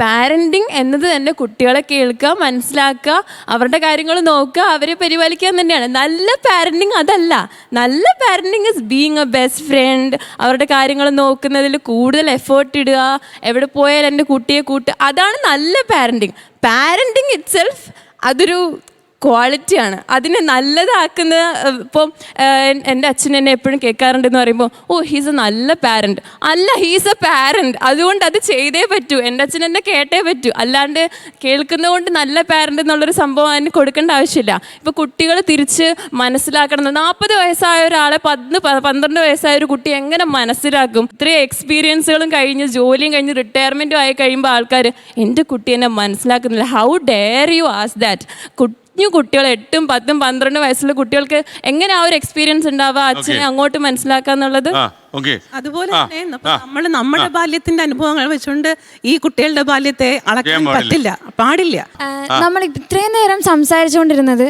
Parenting എന്നത് തന്നെ കുട്ടികളെ കേൾക്കുക, മനസ്സിലാക്കുക, അവരുടെ കാര്യങ്ങൾ നോക്കുക, അവരെ പരിപാലിക്കുക തന്നെയാണ്. നല്ല പാരന്റിങ് അതല്ല. നല്ല parenting is being A best friend. അവരുടെ കാര്യങ്ങൾ നോക്കുന്നതിൽ കൂടുതൽ എഫേർട്ട് ഇടുക, എവിടെ പോയാൽ എൻ്റെ കുട്ടിയെ കൂട്ടുക, അതാണ് നല്ല പാരന്റിങ്. പാരന്റിങ് ഇറ്റ് സെൽഫ് അതൊരു ക്വാളിറ്റിയാണ്. അതിനെ നല്ലതാക്കുന്ന ഇപ്പം എൻ്റെ അച്ഛൻ എന്നെ എപ്പോഴും കേൾക്കാറുണ്ടെന്ന് പറയുമ്പോൾ, ഓ ഹീസ് എ നല്ല പാരൻറ്റ്. അല്ല, ഹീസ് എ പാരൻറ്റ്. അതുകൊണ്ട് അത് ചെയ്തേ പറ്റൂ. എൻ്റെ അച്ഛൻ എന്നെ കേട്ടേ പറ്റൂ. അല്ലാണ്ട് കേൾക്കുന്നതുകൊണ്ട് നല്ല പാരൻറ്റ് എന്നുള്ളൊരു സംഭവം അതിന് കൊടുക്കേണ്ട ആവശ്യമില്ല. ഇപ്പോൾ കുട്ടികൾ തിരിച്ച് മനസ്സിലാക്കണം. 40 വയസ്സായ ഒരാളെ 12 വയസ്സായ ഒരു കുട്ടി എങ്ങനെ മനസ്സിലാക്കും? ഇത്രയും എക്സ്പീരിയൻസുകളും കഴിഞ്ഞ് ജോലിയും കഴിഞ്ഞ് റിട്ടയർമെൻറ്റും ആയി കഴിയുമ്പോൾ ആൾക്കാർ എൻ്റെ കുട്ടി എന്നെ മനസ്സിലാക്കുന്നില്ല. How dare you ask that? കുട്ടികൾ 8, 10, 12 വയസ്സുള്ള കുട്ടികൾക്ക് എങ്ങനെ ആ ഒരു എക്സ്പീരിയൻസ് ഉണ്ടാവുക അച്ഛനെ അങ്ങോട്ട് മനസ്സിലാക്കാന്നുള്ളത്? അതുപോലെ തന്നെ നമ്മൾ നമ്മുടെ ബാല്യത്തിന്റെ അനുഭവങ്ങൾ വെച്ചുകൊണ്ട് ഈ കുട്ടികളുടെ ബാല്യത്തെ അളക്കാൻ പാടില്ല. നമ്മൾ ഇത്രയും നേരം സംസാരിച്ചുകൊണ്ടിരുന്നത്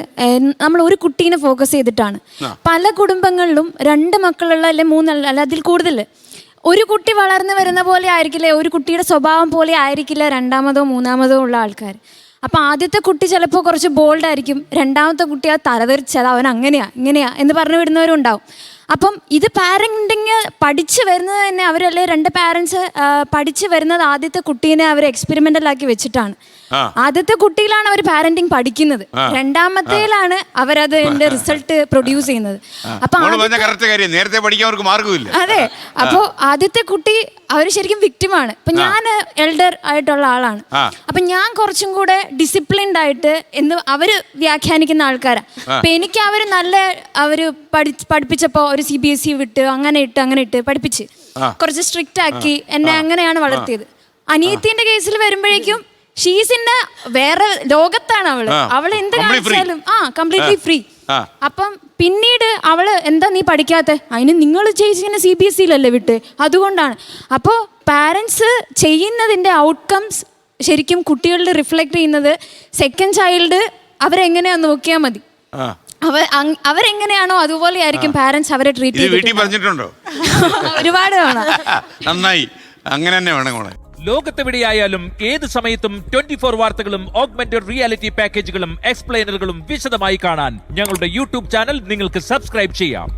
നമ്മൾ ഒരു കുട്ടീനെ ഫോക്കസ് ചെയ്തിട്ടാണ്. പല കുടുംബങ്ങളിലും 2 മക്കളുള്ള അല്ലെ 3 അല്ല അതിൽ കൂടുതൽ ഒരു കുട്ടി വളർന്നു വരുന്ന പോലെ ആയിരിക്കില്ല, ഒരു കുട്ടിയുടെ സ്വഭാവം പോലെ ആയിരിക്കില്ല 2-മതോ 3-മതോ ഉള്ള ആൾക്കാർ. അപ്പം ആദ്യത്തെ കുട്ടി ചിലപ്പോൾ കുറച്ച് ബോൾഡായിരിക്കും, 2-മത്തെ കുട്ടി അത് തലതെറിച്ചത് അവൻ അങ്ങനെയാ ഇങ്ങനെയാ എന്ന് പറഞ്ഞു വിടുന്നവരും ഉണ്ടാവും. അപ്പം ഇത് പാരൻറ്റിങ് പഠിച്ചു വരുന്നത് തന്നെ അവരല്ലേ 2 പാരൻസ് പഠിച്ചു വരുന്നത് ആദ്യത്തെ കുട്ടീനെ അവർ എക്സ്പെരിമെൻ്റലാക്കി വെച്ചിട്ടാണ്. ആദ്യത്തെ കുട്ടിയിലാണ് അവർ പാരന്റിങ് പഠിക്കുന്നത്, 2-മത്തേലാണ് അവരത് റിസൾട്ട് പ്രൊഡ്യൂസ് ചെയ്യുന്നത്. അപ്പൊ അതെ, അപ്പോൾ ആദ്യത്തെ കുട്ടി അവർ ശരിക്കും വിക്ടിമാണ്. ഇപ്പൊ ഞാൻ എൽഡർ ആയിട്ടുള്ള ആളാണ്. അപ്പൊ ഞാൻ കുറച്ചും കൂടെ ഡിസിപ്ലിൻഡ് ആയിട്ട് എന്ന് അവര് വ്യാഖ്യാനിക്കുന്ന ആൾക്കാരാണ്. അപ്പൊ എനിക്ക് അവര് പഠിപ്പിച്ചപ്പോ ഒരു CBSE വിട്ട് അങ്ങനെ ഇട്ട് പഠിപ്പിച്ച് കുറച്ച് സ്ട്രിക്റ്റ് ആക്കി എന്നെ അങ്ങനെയാണ് വളർത്തിയത്. അനിയത്തിന്റെ കേസിൽ വരുമ്പോഴേക്കും ഷീസിന്റെ വേറെ ലോകത്താണ് അവള് എന്ത് കാണിച്ചാലും കംപ്ലീറ്റ്ലി ഫ്രീ. അപ്പം പിന്നീട് അവള് എന്താ നീ പഠിക്കാത്ത, അതിന് നിങ്ങൾ ചേച്ചിങ്ങനെ CBSE-ലല്ലേ വിട്ട്, അതുകൊണ്ടാണ്. അപ്പോൾ പാരൻസ് ചെയ്യുന്നതിന്റെ ഔട്ട്കംസ് ശരിക്കും കുട്ടികളിൽ റിഫ്ലക്ട് ചെയ്യുന്നത് സെക്കൻഡ് ചൈൽഡ് അവരെങ്ങനെയാ നോക്കിയാൽ മതി. അവരെങ്ങനെയാണോ അതുപോലെ ആയിരിക്കും പാരന്റ്സ് അവരെ ട്രീറ്റ് ചെയ്തിട്ടുണ്ടോ? ഒരുപാട് വേണം. നന്നായി, അങ്ങനെ തന്നെ വേണം. ലോകത്തെവിടെയായാലും ഏത് സമയത്തും 24 വാർത്തകളും ഓഗ്മെന്റഡ് റിയാലിറ്റി പാക്കേജുകളും എക്സ്പ്ലെയിനറുകളും വിശദമായി കാണാൻ ഞങ്ങളുടെ YouTube ചാനൽ നിങ്ങൾക്ക് സബ്സ്ക്രൈബ് ചെയ്യാം.